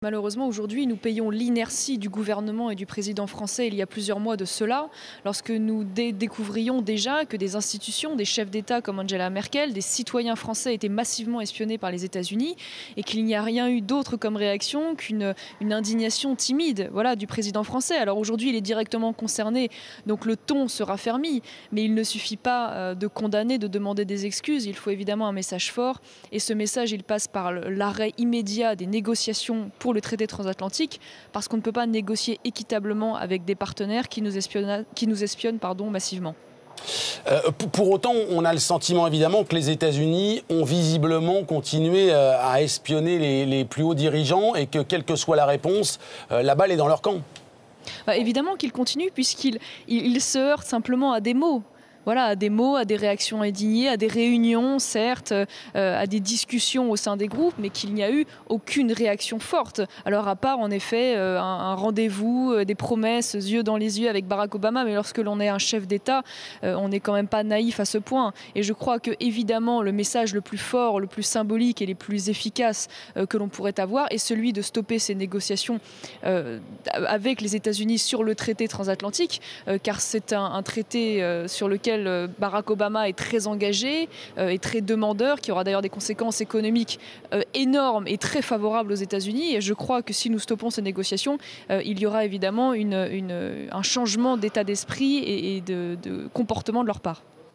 Malheureusement, aujourd'hui, nous payons l'inertie du gouvernement et du président français il y a plusieurs mois de cela, lorsque nous découvrions déjà que des institutions, des chefs d'État comme Angela Merkel, des citoyens français étaient massivement espionnés par les États-Unis et qu'il n'y a rien eu d'autre comme réaction qu'une indignation timide, voilà, du président français. Alors aujourd'hui, il est directement concerné, donc le ton sera fermi, mais il ne suffit pas de condamner, de demander des excuses. Il faut évidemment un message fort et ce message, il passe par l'arrêt immédiat des négociations pour le traité transatlantique, parce qu'on ne peut pas négocier équitablement avec des partenaires qui nous espionnent massivement. Pour autant, on a le sentiment évidemment que les États-Unis ont visiblement continué à espionner les plus hauts dirigeants et que quelle que soit la réponse, la balle est dans leur camp. Évidemment qu'ils continuent puisqu'ils se heurtent simplement à des mots. Voilà, à des mots, à des réactions indignées, à des réunions, certes, à des discussions au sein des groupes, mais qu'il n'y a eu aucune réaction forte. Alors à part en effet un rendez-vous, des promesses, yeux dans les yeux avec Barack Obama, mais lorsque l'on est un chef d'État, on n'est quand même pas naïf à ce point. Et je crois que évidemment le message le plus fort, le plus symbolique et le plus efficace que l'on pourrait avoir est celui de stopper ces négociations avec les États-Unis sur le traité transatlantique, car c'est un traité sur lequel Barack Obama est très engagé et très demandeur, qui aura d'ailleurs des conséquences économiques énormes et très favorables aux États-Unis. Et je crois que si nous stoppons ces négociations, il y aura évidemment un changement d'état d'esprit et de comportement de leur part.